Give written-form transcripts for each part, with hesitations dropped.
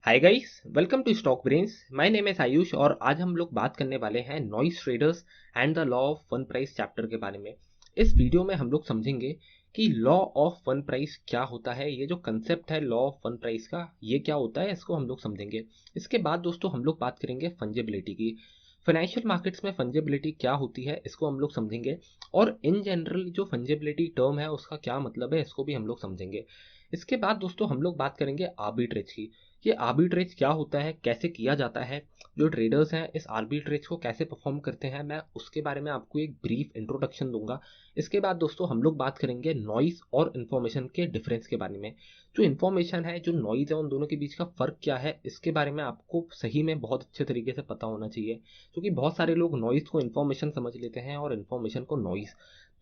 Hi guys, welcome to Stock Brains. My name is Ayush और आज हम लोग बात करने वाले हैं noise traders and the law of one price chapter के बारे में। इस वीडियो में हम लोग समझेंगे कि लॉ ऑफ वन प्राइस क्या होता है। ये जो कंसेप्ट है लॉ ऑफ वन प्राइस का, ये क्या होता है, इसको हम लोग समझेंगे। इसके बाद दोस्तों हम लोग बात करेंगे फंजिबिलिटी की। फाइनेंशियल मार्केट्स में फंजिबिलिटी क्या होती है इसको हम लोग समझेंगे, और इन जनरल जो फंजिबिलिटी टर्म है उसका क्या मतलब है इसको भी हम लोग समझेंगे। इसके बाद दोस्तों हम लोग बात करेंगे आर्बिट्रेज की। ये आर्बिट्रेज क्या होता है, कैसे किया जाता है, जो ट्रेडर्स हैं इस आर्बिट्रेज को कैसे परफॉर्म करते हैं, मैं उसके बारे में आपको एक ब्रीफ इंट्रोडक्शन दूंगा। इसके बाद दोस्तों हम लोग बात करेंगे नॉइस और इन्फॉर्मेशन के डिफरेंस के बारे में। जो इन्फॉर्मेशन है, जो नॉइज है, उन दोनों के बीच का फ़र्क क्या है, इसके बारे में आपको सही में बहुत अच्छे तरीके से पता होना चाहिए, क्योंकि बहुत सारे लोग नॉइज को इन्फॉर्मेशन समझ लेते हैं और इन्फॉर्मेशन को नॉइज।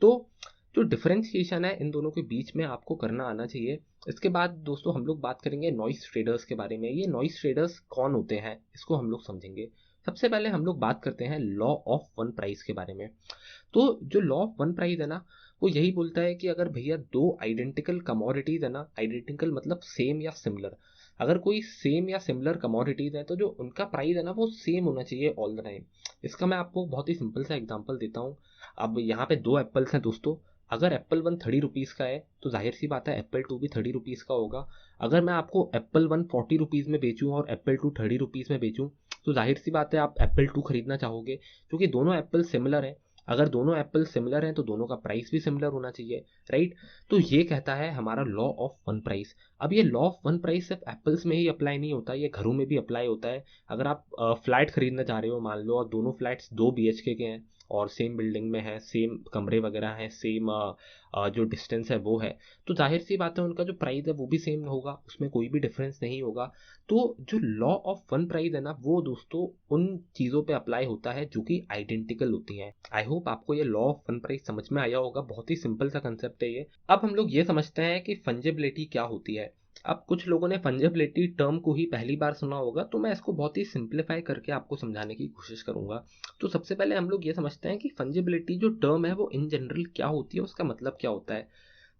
तो जो डिफरेंशिएशन है इन दोनों के बीच में आपको करना आना चाहिए। इसके बाद दोस्तों हम लोग बात करेंगे नॉइस ट्रेडर्स के बारे में। ये नॉइस ट्रेडर्स कौन होते हैं इसको हम लोग समझेंगे। सबसे पहले हम लोग बात करते हैं लॉ ऑफ वन प्राइस के बारे में। तो जो लॉ ऑफ वन प्राइस है ना, वो यही बोलता है कि अगर भैया दो आइडेंटिकल कमोडिटीज है ना, आइडेंटिकल मतलब सेम या सिमिलर, अगर कोई सेम या सिमिलर कमोडिटीज है तो जो उनका प्राइस है ना वो सेम होना चाहिए ऑल द टाइम। इसका मैं आपको बहुत ही सिंपल सा एग्जांपल देता हूँ। अब यहाँ पे दो एप्पल्स हैं दोस्तों। अगर एप्पल वन 30 रुपीज़ का है तो जाहिर सी बात है एप्पल टू भी 30 रुपीज़ का होगा। अगर मैं आपको एप्पल वन 40 रुपीज़ में बेचूँ और एप्पल टू 30 रुपीज़ में बेचूँ, तो जाहिर सी बात है आप एप्पल टू खरीदना चाहोगे, क्योंकि दोनों एप्पल सिमिलर हैं। अगर दोनों एप्पल सिमिलर हैं तो दोनों का प्राइस भी सिमिलर होना चाहिए, राइट। तो ये कहता है हमारा लॉ ऑफ वन प्राइस। अब ये लॉ ऑफ वन प्राइस सिर्फ एप्पल्स में ही अप्लाई नहीं होता, ये घरों में भी अप्लाई होता है। अगर आप फ्लैट खरीदना चाह रहे हो मान लो, और दोनों फ्लैट्स 2 BHK के हैं और सेम बिल्डिंग में है, सेम कमरे वगैरह हैं, सेम जो डिस्टेंस है वो है, तो जाहिर सी बात है उनका जो प्राइस है वो भी सेम होगा, उसमें कोई भी डिफरेंस नहीं होगा। तो जो लॉ ऑफ वन प्राइस है ना, वो दोस्तों उन चीज़ों पे अप्लाई होता है जो कि आइडेंटिकल होती हैं। आई होप आपको ये लॉ ऑफ वन प्राइस समझ में आया होगा, बहुत ही सिंपल सा कंसेप्ट है ये। अब हम लोग ये समझते हैं कि फंजिबिलिटी क्या होती है। अब कुछ लोगों ने फंजिबिलिटी टर्म को ही पहली बार सुना होगा, तो मैं इसको बहुत ही सिंप्लीफाई करके आपको समझाने की कोशिश करूंगा। तो सबसे पहले हम लोग ये समझते हैं कि फंजिबिलिटी जो टर्म है वो इन जनरल क्या होती है, उसका मतलब क्या होता है।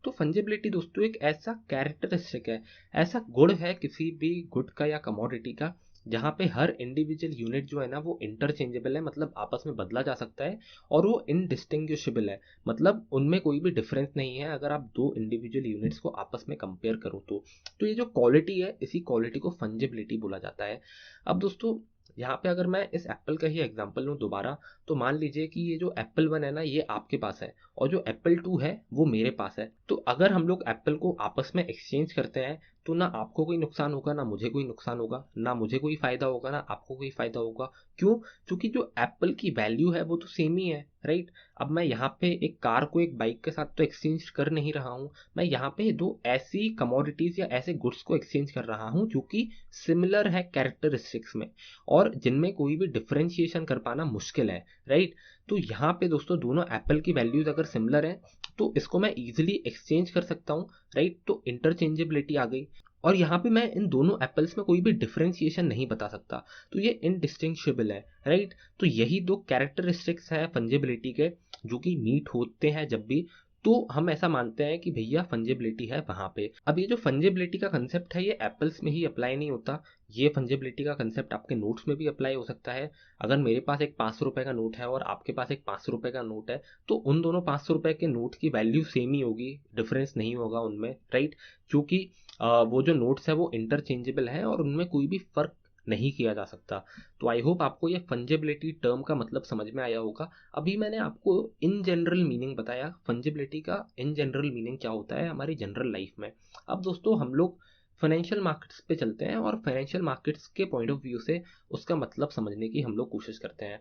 तो फंजिबिलिटी दोस्तों एक ऐसा कैरेक्टरिस्टिक है, ऐसा गुण है किसी भी गुड का या कमोडिटी का, जहाँ पे हर इंडिविजुअल यूनिट जो है ना वो इंटरचेंजेबल है, मतलब आपस में बदला जा सकता है, और वो इनडिस्टिंग्विशेबल है, मतलब उनमें कोई भी डिफरेंस नहीं है अगर आप दो इंडिविजुअल यूनिट्स को आपस में कंपेयर करो तो ये जो क्वालिटी है, इसी क्वालिटी को फंजिबिलिटी बोला जाता है। अब दोस्तों यहाँ पे अगर मैं इस एप्पल का ही एग्जांपल लूँ दोबारा, तो मान लीजिए कि ये जो एप्पल वन है ना ये आपके पास है, और जो एप्पल टू है वो मेरे पास है। तो अगर हम लोग एप्पल को आपस में एक्सचेंज करते हैं तो ना आपको कोई नुकसान होगा ना मुझे कोई नुकसान होगा, ना मुझे कोई फायदा होगा ना आपको कोई फायदा होगा। क्यों? क्योंकि जो एप्पल की वैल्यू है वो तो सेम ही है, राइट। अब मैं यहाँ पे एक कार को एक बाइक के साथ तो एक्सचेंज कर नहीं रहा हूँ, मैं यहाँ पे दो ऐसी कमोडिटीज या ऐसे गुड्स को एक्सचेंज कर रहा हूँ जो कि सिमिलर है कैरेक्टरिस्टिक्स में, और जिनमें कोई भी डिफरेंशिएशन कर पाना मुश्किल है, राइट। तो यहाँ पे दोस्तों दोनों एप्पल की वैल्यूज अगर सिमिलर है तो इसको मैं इजीली एक्सचेंज कर सकता हूँ, राइट। तो इंटरचेंजेबिलिटी आ गई। और यहाँ पे मैं इन दोनों एप्पल्स में कोई भी डिफरेंशिएशन नहीं बता सकता, तो ये इनडिस्टिंक्शेबल है, राइट। तो यही दो कैरेक्टरिस्टिक्स है फंजिबिलिटी के, जो कि मीट होते हैं जब भी, तो हम ऐसा मानते हैं कि भैया फंजिबिलिटी है वहां पे। अब ये जो फंजिबिलिटी का कंसेप्ट है ये एप्पल्स में ही अप्लाई नहीं होता, ये फंजिबिलिटी का कंसेप्ट आपके नोट्स में भी अप्लाई हो सकता है। अगर मेरे पास एक 500 रुपए का नोट है और आपके पास एक 500 रुपए का नोट है, तो उन दोनों 500 रुपए के नोट की वैल्यू सेम ही होगी, डिफरेंस नहीं होगा उनमें, राइट। क्योंकि वो जो नोट्स है वो इंटरचेंजेबल है और उनमें कोई भी फर्क नहीं किया जा सकता। तो आई होप आपको ये फंजिबिलिटी टर्म का मतलब समझ में आया होगा। अभी मैंने आपको इन जनरल मीनिंग बताया, फंजिबिलिटी का इन जनरल मीनिंग क्या होता है हमारी जनरल लाइफ में। अब दोस्तों हम लोग फाइनेंशियल मार्केट्स पे चलते हैं और फाइनेंशियल मार्केट्स के पॉइंट ऑफ व्यू से उसका मतलब समझने की हम लोग कोशिश करते हैं।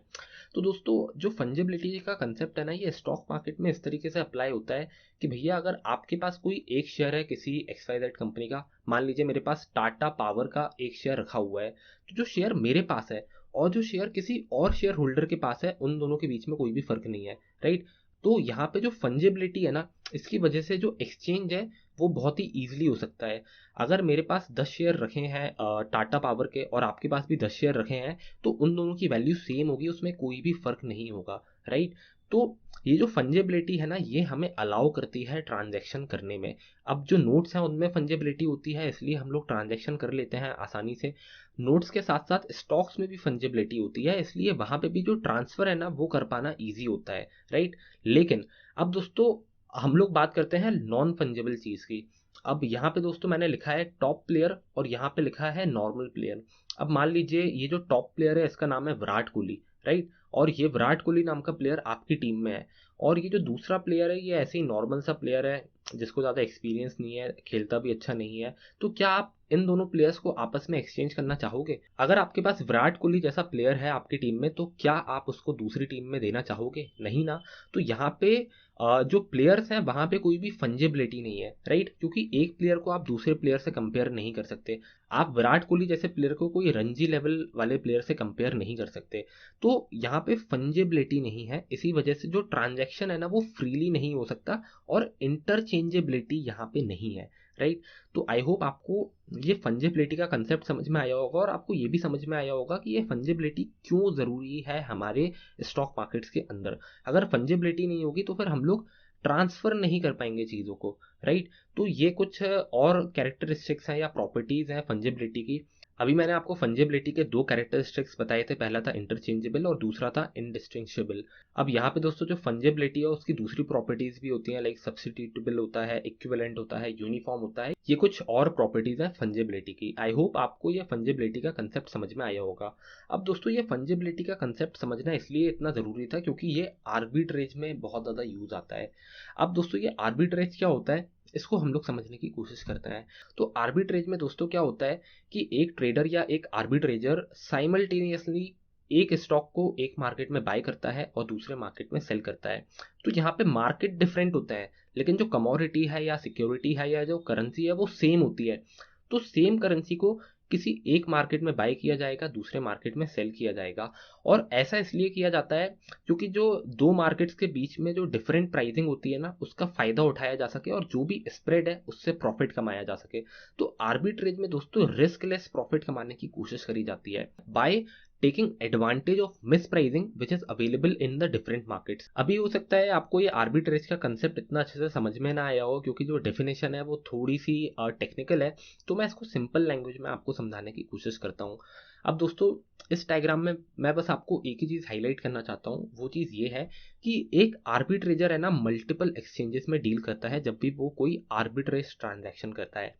तो दोस्तों जो फंजिबिलिटी का कंसेप्ट है ना, ये स्टॉक मार्केट में इस तरीके से अप्लाई होता है कि भैया अगर आपके पास कोई एक शेयर है किसी XYZ कंपनी का, मान लीजिए मेरे पास टाटा पावर का एक शेयर रखा हुआ है, तो जो शेयर मेरे पास है और जो शेयर किसी और शेयर होल्डर के पास है, उन दोनों के बीच में कोई भी फर्क नहीं है, राइट। तो यहाँ पे जो फंजिबिलिटी है ना, इसकी वजह से जो एक्सचेंज है वो बहुत ही ईजिली हो सकता है। अगर मेरे पास 10 शेयर रखे हैं टाटा पावर के और आपके पास भी 10 शेयर रखे हैं, तो उन दोनों की वैल्यू सेम होगी, उसमें कोई भी फर्क नहीं होगा, राइट। तो ये जो फंजेबिलिटी है ना, ये हमें अलाउ करती है ट्रांजैक्शन करने में। अब जो नोट्स हैं उनमें फंजेबिलिटी होती है, इसलिए हम लोग ट्रांजैक्शन कर लेते हैं आसानी से। नोट्स के साथ साथ स्टॉक्स में भी फंजेबिलिटी होती है, इसलिए वहां पे भी जो ट्रांसफर है ना वो कर पाना ईजी होता है, राइट। लेकिन अब दोस्तों हम लोग बात करते हैं नॉन फंजेबल चीज की। अब यहाँ पे दोस्तों मैंने लिखा है टॉप प्लेयर और यहाँ पे लिखा है नॉर्मल प्लेयर। अब मान लीजिए ये जो टॉप प्लेयर है इसका नाम है विराट कोहली, राइट। और ये विराट कोहली नाम का प्लेयर आपकी टीम में है। और ये जो दूसरा प्लेयर है ये ऐसे ही नॉर्मल सा प्लेयर है, जिसको ज़्यादा एक्सपीरियंस नहीं है, खेलता भी अच्छा नहीं है। तो क्या आप इन दोनों प्लेयर्स को आपस में एक्सचेंज करना चाहोगे? अगर आपके पास विराट कोहली जैसा प्लेयर है आपकी टीम में, तो क्या आप उसको दूसरी टीम में देना चाहोगे? नहीं ना। तो यहाँ पे जो प्लेयर्स हैं वहां पे कोई भी फंजेबिलिटी नहीं है, राइट। क्योंकि एक प्लेयर को आप दूसरे प्लेयर से कंपेयर नहीं कर सकते। आप विराट कोहली जैसे प्लेयर को कोई रणजी लेवल वाले प्लेयर से कंपेयर नहीं कर सकते। तो यहाँ पे फंजेबिलिटी नहीं है, इसी वजह से जो ट्रांजैक्शन है ना वो फ्रीली नहीं हो सकता और इंटरचेंजेबिलिटी यहाँ पे नहीं है, राइट। तो आई होप आपको ये फंजेबिलिटी का कंसेप्ट समझ में आया होगा और आपको ये भी समझ में आया होगा कि ये फंजेबिलिटी क्यों ज़रूरी है हमारे स्टॉक मार्केट्स के अंदर। अगर फंजेबिलिटी नहीं होगी तो फिर हम लोग ट्रांसफर नहीं कर पाएंगे चीज़ों को, राइट। तो ये कुछ और कैरेक्टरिस्टिक्स हैं या प्रॉपर्टीज़ हैं फंजेबिलिटी की। अभी मैंने आपको फंजेबिलिटी के दो कैरेक्टरिस्टिक्स बताए थे, पहला था इंटरचेंजेबल और दूसरा था इंडिस्टिंक्शेबल। अब यहाँ पे दोस्तों जो फंजेबिलिटी है उसकी दूसरी प्रॉपर्टीज भी होती हैं, लाइक सब्स्टिट्यूटेबल होता है, इक्विवेलेंट होता है, यूनिफॉर्म होता है। ये कुछ और प्रॉपर्टीज हैं फंजेबिलिटी की। आई होप आपको ये फंजेबिलिटी का कंसेप्ट समझ में आया होगा। अब दोस्तों ये फंजेबिलिटी का कंसेप्ट समझना इसलिए इतना ज़रूरी था क्योंकि ये आर्बिट्रेज में बहुत ज़्यादा यूज आता है। अब दोस्तों ये आर्बिट्रेज क्या होता है इसको हम लोग समझने की कोशिश करते हैं। तो आर्बिट्रेज में दोस्तों क्या होता है कि एक ट्रेडर या एक आर्बिट्रेजर साइमल्टेनियसली एक स्टॉक को एक मार्केट में बाय करता है और दूसरे मार्केट में सेल करता है। तो यहाँ पे मार्केट डिफरेंट होता है, लेकिन जो कमोडिटी है या सिक्योरिटी है या जो करेंसी है वो सेम होती है। तो सेम करेंसी को किसी एक मार्केट में बाय किया जाएगा, दूसरे मार्केट में सेल किया जाएगा। और ऐसा इसलिए किया जाता है क्योंकि जो दो मार्केट्स के बीच में जो डिफरेंट प्राइसिंग होती है ना उसका फायदा उठाया जा सके और जो भी स्प्रेड है उससे प्रॉफिट कमाया जा सके। तो आर्बिट्रेज में दोस्तों रिस्क लेस प्रॉफिट कमाने की कोशिश करी जाती है by taking advantage of miss pricing which is available in the different markets. अभी हो सकता है आपको ये आर्बिट्रेज का कंसेप्ट इतना अच्छे से समझ में ना आया हो क्योंकि जो डेफिनेशन है वो थोड़ी सी टेक्निकल है। तो मैं इसको सिंपल लैंग्वेज में आपको समझाने की कोशिश करता हूँ। अब दोस्तों इस डायग्राम में मैं बस आपको एक ही चीज़ हाईलाइट करना चाहता हूँ, वो चीज़ ये है कि एक आर्बिट्रेजर है ना मल्टीपल एक्सचेंजेस में डील करता है जब भी वो कोई आर्बिट्रेज ट्रांजैक्शन करता है।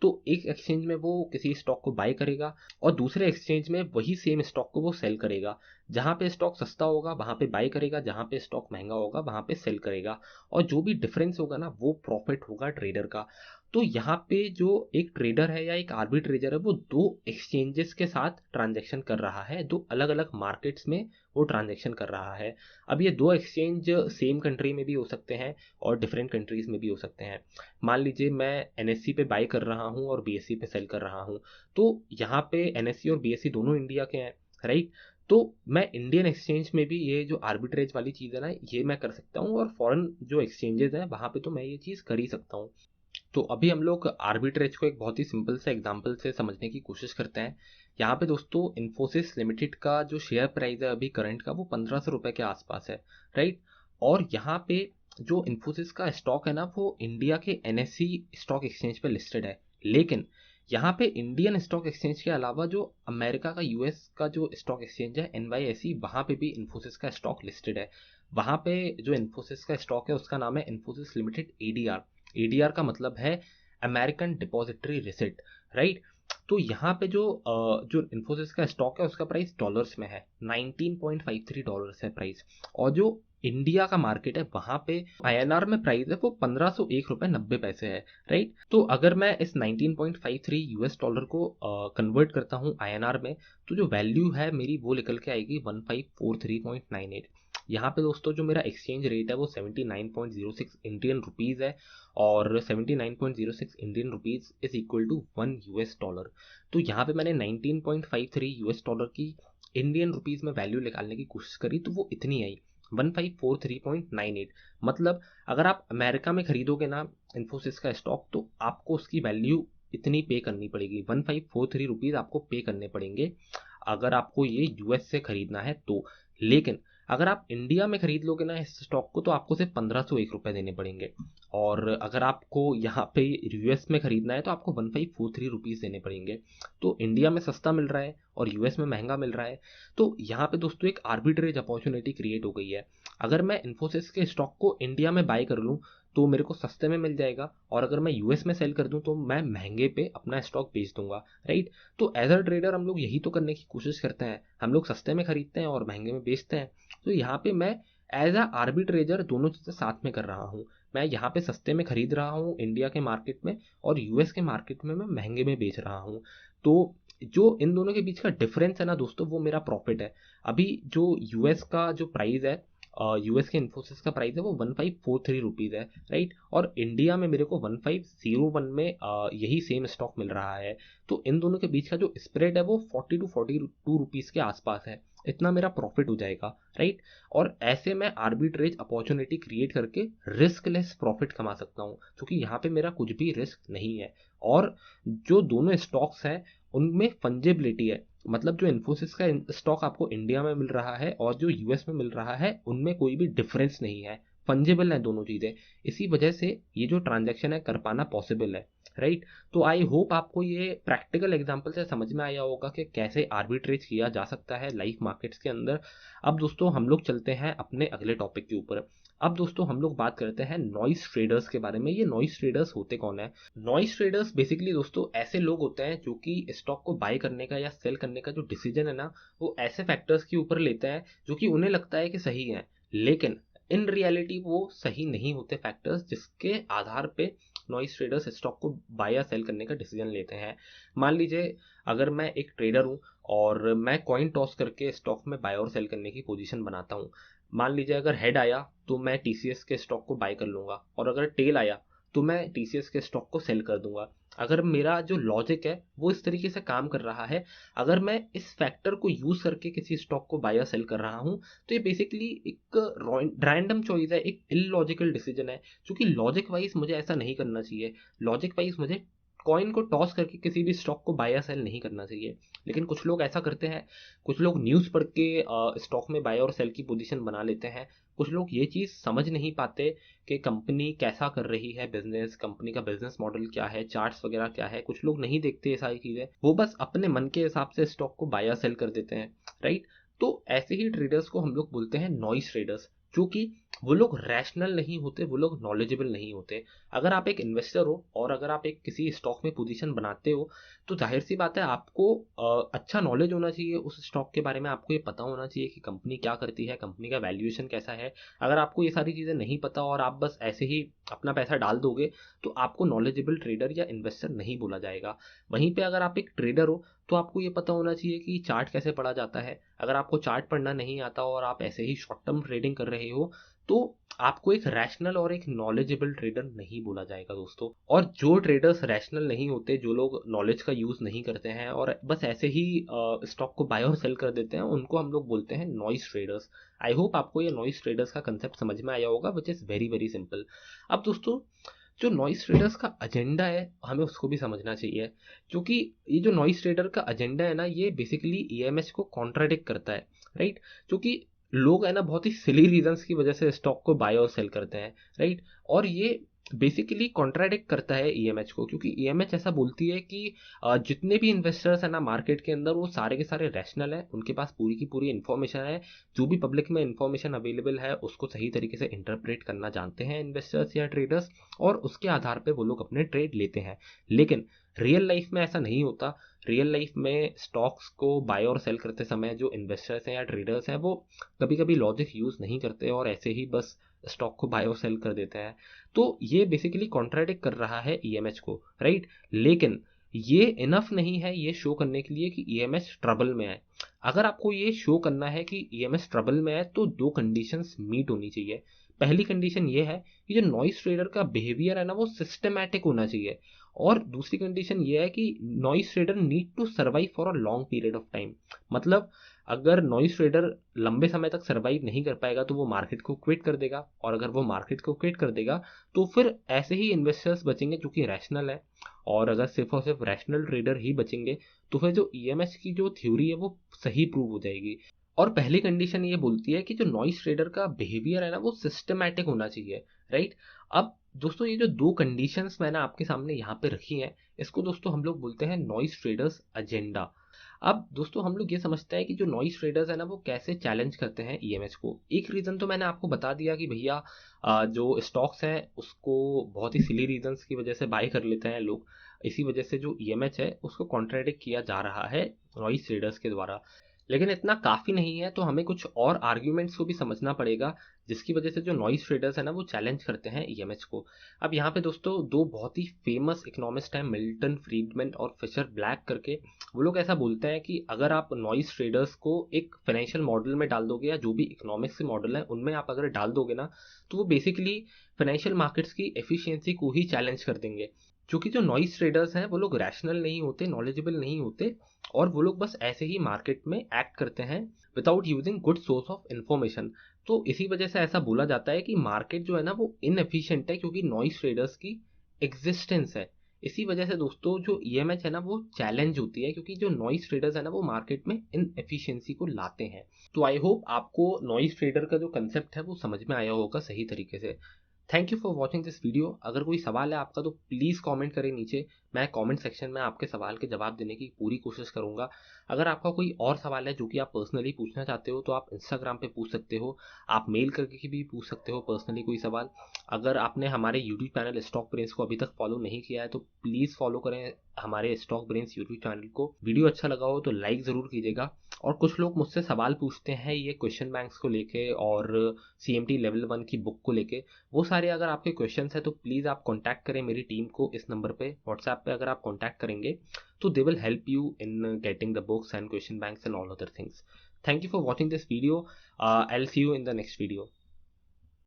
तो एक एक्सचेंज में वो किसी स्टॉक को बाय करेगा और दूसरे एक्सचेंज में वही सेम स्टॉक को वो सेल करेगा। जहाँ पे स्टॉक सस्ता होगा वहाँ पे बाय करेगा, जहाँ पे स्टॉक महंगा होगा वहाँ पे सेल करेगा। और जो भी डिफरेंस होगा ना वो प्रॉफिट होगा ट्रेडर का। तो यहाँ पे जो एक ट्रेडर है या एक आर्बिट्रेजर है वो दो एक्सचेंजेस के साथ ट्रांजैक्शन कर रहा है, दो अलग अलग मार्केट्स में वो ट्रांजैक्शन कर रहा है। अब ये दो एक्सचेंज सेम कंट्री में भी हो सकते हैं और डिफरेंट कंट्रीज में भी हो सकते हैं। मान लीजिए मैं एनएससी पे बाय कर रहा हूँ और बीएससी पे सेल कर रहा हूँ। तो यहाँ पे एनएससी और बीएससी दोनों इंडिया के हैं, राइट। तो मैं इंडियन एक्सचेंज में भी ये जो आर्बिट्रेज वाली चीज़ है ना ये मैं कर सकता हूँ और फॉरेन जो एक्सचेंजेस हैं वहाँ पे तो मैं ये चीज़ कर ही सकता हूँ। तो अभी हम लोग आर्बिट्रेज को एक बहुत ही सिंपल से एग्जांपल से समझने की कोशिश करते हैं। यहाँ पे दोस्तों इन्फोसिस लिमिटेड का जो शेयर प्राइस है अभी करंट का वो 1500 रुपये के आसपास है, राइट। और यहाँ पे जो इन्फोसिस का स्टॉक है ना वो इंडिया के एनएससी स्टॉक एक्सचेंज पे लिस्टेड है। लेकिन यहाँ पे इंडियन स्टॉक एक्सचेंज के अलावा जो अमेरिका का यूएस का जो स्टॉक एक्सचेंज है एनवाईएसई, वहाँ पे भी इन्फोसिस का स्टॉक लिस्टेड है। वहाँ पे जो इन्फोसिस का स्टॉक है उसका नाम है इन्फोसिस लिमिटेड एडीआर। एडीआर का मतलब है अमेरिकन डिपॉजिटरी रिसिट, राइट। तो यहाँ पे जो इन्फोसिस का स्टॉक है उसका प्राइस डॉलर्स में है, $19.53 है प्राइस। और जो इंडिया का मार्केट है वहाँ पे आईएनआर में प्राइस है वो 1501 रुपये 90 पैसे है, राइट। तो अगर मैं इस 19.53 यूएस डॉलर को कन्वर्ट करता हूँ आईएनआर में, तो जो वैल्यू है मेरी वो निकल के आएगी 1543.98। यहाँ पे दोस्तों जो मेरा एक्सचेंज रेट है वो 79.06 इंडियन रुपीज़ है और 79.06 Indian rupees is equal to $1। तो यहाँ पे मैंने 19.53 यूएस डॉलर की इंडियन रुपीज़ में वैल्यू निकालने की कोशिश करी तो वो इतनी आई 1543.98। मतलब अगर आप अमेरिका में खरीदोगे ना इन्फोसिस का स्टॉक तो आपको उसकी वैल्यू इतनी पे करनी पड़ेगी, 1543 रुपीज़ आपको पे करने पड़ेंगे अगर आपको ये यूएस से खरीदना है तो। लेकिन अगर आप इंडिया में खरीद लोगे ना इस स्टॉक को तो आपको सिर्फ 1501 रुपये देने पड़ेंगे, और अगर आपको यहाँ पे यूएस में खरीदना है तो आपको 1543 रुपीज़ देने पड़ेंगे। तो इंडिया में सस्ता मिल रहा है और यूएस में महंगा मिल रहा है। तो यहाँ पे दोस्तों एक आर्बिट्रेज अपॉर्चुनिटी क्रिएट हो गई है। अगर मैं इन्फोसिस के स्टॉक को इंडिया में बाय कर लूँ तो मेरे को सस्ते में मिल जाएगा, और अगर मैं यूएस में सेल कर दूं तो मैं महंगे पे अपना स्टॉक बेच दूंगा, राइट। तो एज अ ट्रेडर हम लोग यही तो करने की कोशिश करते हैं, हम लोग सस्ते में खरीदते हैं और महंगे में बेचते हैं। तो यहाँ पे मैं एज अ आर्बिट्रेजर दोनों चीज़ें साथ में कर रहा हूँ। मैं यहाँ पे सस्ते में खरीद रहा हूँ इंडिया के मार्केट में, और यूएस के मार्केट में मैं महंगे में बेच रहा हूँ। तो जो इन दोनों के बीच का डिफरेंस है ना दोस्तों, वो मेरा प्रॉफिट है। अभी जो यूएस का जो प्राइस है, यूएस के इन्फोसिस का प्राइस है वो 1543 रुपीज़ है, राइट। और इंडिया में मेरे को 1501 में यही सेम स्टॉक मिल रहा है। तो इन दोनों के बीच का जो स्प्रेड है वो 40 to 42 रुपीज़ के आसपास है। इतना मेरा प्रॉफिट हो जाएगा, राइट। और ऐसे मैं आर्बिट्रेज अपॉर्चुनिटी क्रिएट करके रिस्क लेस प्रॉफिट कमा सकता हूँ, क्योंकि यहाँ पे मेरा कुछ भी रिस्क नहीं है। और जो दोनों स्टॉक्स हैं उनमें फंजेबिलिटी है, मतलब जो इन्फोसिस का स्टॉक आपको इंडिया में मिल रहा है और जो यूएस में मिल रहा है उनमें कोई भी डिफरेंस नहीं है, फंजेबल है दोनों चीज़ें। इसी वजह से ये जो ट्रांजैक्शन है कर पाना पॉसिबल है, राइट। तो आई होप आपको ये प्रैक्टिकल एग्जांपल से समझ में आया होगा कि कैसे आर्बिट्रेज किया जा सकता है लाइफ मार्केट्स के अंदर। अब दोस्तों हम लोग चलते हैं अपने अगले टॉपिक के ऊपर। अब दोस्तों हम लोग बात करते हैं नॉइस ट्रेडर्स के बारे में। ये नॉइस ट्रेडर्स होते कौन है? नॉइस ट्रेडर्स बेसिकली दोस्तों ऐसे लोग होते हैं जो कि स्टॉक को बाय करने का या सेल करने का जो डिसीजन है ना, वो ऐसे फैक्टर्स के ऊपर लेते हैं जो कि उन्हें लगता है कि सही है, लेकिन इन रियलिटी वो सही नहीं होते फैक्टर्स जिसके आधार पे नॉइस ट्रेडर्स स्टॉक को बाय या सेल करने का डिसीजन लेते हैं। मान लीजिए अगर मैं एक ट्रेडर हूँ और मैं कॉइन टॉस करके स्टॉक में बाय और सेल करने की पोजीशन बनाता हूँ। मान लीजिए अगर हेड आया तो मैं टीसीएस के स्टॉक को बाय कर लूंगा, और अगर टेल आया तो मैं टीसीएस के स्टॉक को सेल कर दूंगा। अगर मेरा जो लॉजिक है वो इस तरीके से काम कर रहा है, अगर मैं इस फैक्टर को यूज करके किसी स्टॉक को बाय या सेल कर रहा हूं, तो ये बेसिकली एक रैंडम चॉइस है, एक इलॉजिकल डिसीजन है, क्योंकि लॉजिक वाइज मुझे ऐसा नहीं करना चाहिए। लॉजिक वाइज मुझे कॉइन को टॉस करके किसी भी स्टॉक को बाय या सेल नहीं करना चाहिए। लेकिन कुछ लोग ऐसा करते हैं, कुछ लोग न्यूज़ पढ़ के स्टॉक में बाय और सेल की पोजीशन बना लेते हैं। कुछ लोग ये चीज़ समझ नहीं पाते कि कंपनी कैसा कर रही है बिजनेस, कंपनी का बिजनेस मॉडल क्या है, चार्ट्स वगैरह क्या है। कुछ लोग नहीं देखते ये सारी चीज़ें, वो बस अपने मन के हिसाब से स्टॉक को बाय या सेल कर देते हैं, राइट। तो ऐसे ही ट्रेडर्स को हम लोग बोलते हैं नॉइस ट्रेडर्स, क्योंकि वो लोग रैशनल नहीं होते, वो लोग नॉलेजेबल नहीं होते। अगर आप एक इन्वेस्टर हो और अगर आप एक किसी स्टॉक में पोजीशन बनाते हो, तो जाहिर सी बात है आपको अच्छा नॉलेज होना चाहिए उस स्टॉक के बारे में। आपको ये पता होना चाहिए कि कंपनी क्या करती है, कंपनी का वैल्यूएशन कैसा है। अगर आपको ये सारी चीज़ें नहीं पता और आप बस ऐसे ही अपना पैसा डाल दोगे, तो आपको नॉलेजेबल ट्रेडर या इन्वेस्टर नहीं बोला जाएगा। वहीं पे अगर आप एक ट्रेडर हो तो आपको ये पता होना चाहिए कि चार्ट कैसे पढ़ा जाता है। अगर आपको चार्ट पढ़ना नहीं आता और आप ऐसे ही शॉर्ट टर्म ट्रेडिंग कर रहे हो, तो आपको एक रैशनल और एक नॉलेजेबल ट्रेडर नहीं बोला जाएगा दोस्तों। और जो ट्रेडर्स रैशनल नहीं होते, जो लोग नॉलेज का यूज नहीं करते हैं और बस ऐसे ही स्टॉक को बाय और सेल कर देते हैं, उनको हम लोग बोलते हैं नॉइस ट्रेडर्स। आई होप आपको ये नॉइस ट्रेडर्स का कंसेप्ट समझ में आया होगा, which is very very simple. अब दोस्तों जो नॉइस ट्रेडर्स का एजेंडा है हमें उसको भी समझना चाहिए, क्योंकि ये जो नॉइस ट्रेडर का एजेंडा है ना, ये बेसिकली ईएमएच को कॉन्ट्राडिक्ट करता है, राइट। क्योंकि लोग है ना बहुत ही सिली रीजंस की वजह से स्टॉक को बाय और सेल करते हैं, राइट। और ये बेसिकली कॉन्ट्राडिक्ट करता है ईएमएच को, क्योंकि ईएमएच ऐसा बोलती है कि जितने भी इन्वेस्टर्स हैं ना मार्केट के अंदर, वो सारे के सारे रैशनल हैं, उनके पास पूरी की पूरी इन्फॉर्मेशन है। जो भी पब्लिक में इन्फॉर्मेशन अवेलेबल है उसको सही तरीके से इंटरप्रेट करना जानते हैं इन्वेस्टर्स या ट्रेडर्स, और उसके आधार पे वो लोग अपने ट्रेड लेते हैं। लेकिन रियल लाइफ में ऐसा नहीं होता। रियल लाइफ में स्टॉक्स को बाय और सेल करते समय जो इन्वेस्टर्स हैं या ट्रेडर्स हैं, वो कभी कभी लॉजिक यूज़ नहीं करते और ऐसे ही बस स्टॉक को बाय और सेल कर देते हैं। तो ये बेसिकली कॉन्ट्राडिक्ट कर रहा है ईएमएच को, राइट। लेकिन ये इनफ नहीं है ये शो करने के लिए कि ईएमएच ट्रबल में है। अगर आपको ये शो करना है कि ईएमएच ट्रबल में है, तो दो कंडीशंस मीट होनी चाहिए। पहली कंडीशन ये है कि जो नॉइस ट्रेडर का बिहेवियर है ना, वो सिस्टमैटिक होना चाहिए। और दूसरी कंडीशन ये है कि noise trader need to survive for a long period of time. मतलब अगर नॉइस ट्रेडर लंबे समय तक सर्वाइव नहीं कर पाएगा तो वो मार्केट को क्विट कर देगा, और अगर वो मार्केट को क्विट कर देगा तो फिर ऐसे ही इन्वेस्टर्स बचेंगे जो कि रैशनल है। और अगर सिर्फ और सिर्फ रैशनल ट्रेडर ही बचेंगे तो फिर जो ईएमएच की जो थ्योरी है वो सही प्रूव हो जाएगी। और पहली कंडीशन ये बोलती है कि जो नॉइस ट्रेडर का बिहेवियर है ना वो सिस्टमैटिक होना चाहिए, राइट। अब दोस्तों ये जो दो कंडीशंस मैंने आपके सामने यहाँ पे रखी हैं, इसको दोस्तों हम लोग बोलते हैं नॉइस ट्रेडर्स एजेंडा। अब दोस्तों हम लोग ये समझते हैं कि जो नॉइस ट्रेडर्स है ना वो कैसे चैलेंज करते हैं ईएमएच को। एक रीजन तो मैंने आपको बता दिया कि भैया जो स्टॉक्स हैं उसको बहुत ही सिली रीजंस की वजह से बाय कर लेते हैं लोग। इसी वजह से जो ईएमएच है उसको कॉन्ट्राडिक्ट किया जा रहा है नॉइस ट्रेडर्स के द्वारा। लेकिन इतना काफ़ी नहीं है, तो हमें कुछ और आर्ग्यूमेंट्स को भी समझना पड़ेगा जिसकी वजह से जो नॉइस ट्रेडर्स है ना वो चैलेंज करते हैं ईएमएच को। अब यहाँ पे दोस्तों दो बहुत ही फेमस इकोनॉमिस्ट हैं, मिल्टन फ्रीडमैन और फिशर ब्लैक करके। वो लोग ऐसा बोलते हैं कि अगर आप नॉइस ट्रेडर्स को एक फाइनेंशियल मॉडल में डाल दोगे या जो भी इकोनॉमिक्स के मॉडल है उनमें आप अगर डाल दोगे ना, तो वो बेसिकली फाइनेंशियल मार्केट्स की एफिशिएंसी को ही चैलेंज कर देंगे। क्योंकि जो नॉइस ट्रेडर्स हैं वो लोग रैशनल नहीं होते, नॉलेजेबल नहीं होते, और वो लोग बस ऐसे ही मार्केट में एक्ट करते हैं without using good source of information. तो इसी वजह से ऐसा बोला जाता है कि मार्केट जो है ना वो इनएफिशिएंट है क्योंकि नॉइस ट्रेडर्स की एग्जिस्टेंस है। इसी वजह से दोस्तों जो ईएमएच है ना वो चैलेंज होती है क्योंकि जो नॉइस ट्रेडर्स है ना वो मार्केट में इनएफिशिएंसी को लाते हैं। तो आई होप आपको नॉइस ट्रेडर का जो कंसेप्ट है वो समझ में आया होगा सही तरीके से। Thank you for watching this video. अगर कोई सवाल है आपका तो प्लीज़ कमेंट करें नीचे। मैं कमेंट सेक्शन में आपके सवाल के जवाब देने की पूरी कोशिश करूंगा। अगर आपका कोई और सवाल है जो कि आप पर्सनली पूछना चाहते हो तो आप इंस्टाग्राम पे पूछ सकते हो, आप मेल करके भी पूछ सकते हो पर्सनली कोई सवाल। अगर आपने हमारे यूट्यूब चैनल स्टॉक ब्रेन्स को अभी तक फॉलो नहीं किया है तो प्लीज़ फॉलो करें हमारे स्टॉक ब्रेन्स यूट्यूब चैनल को। वीडियो अच्छा लगा हो तो लाइक ज़रूर कीजिएगा। और कुछ लोग मुझसे सवाल पूछते हैं ये क्वेश्चन बैंक्स को लेके और सीएमटी लेवल 1 की बुक को लेके। वो सारे अगर आपके क्वेश्चंस हैं तो प्लीज़ आप कांटेक्ट करें मेरी टीम को इस नंबर पे व्हाट्सएप पे। अगर आप कांटेक्ट करेंगे तो they will help you in getting the books and question banks and all other things. Thank you for watching this video. I will see you in the next video.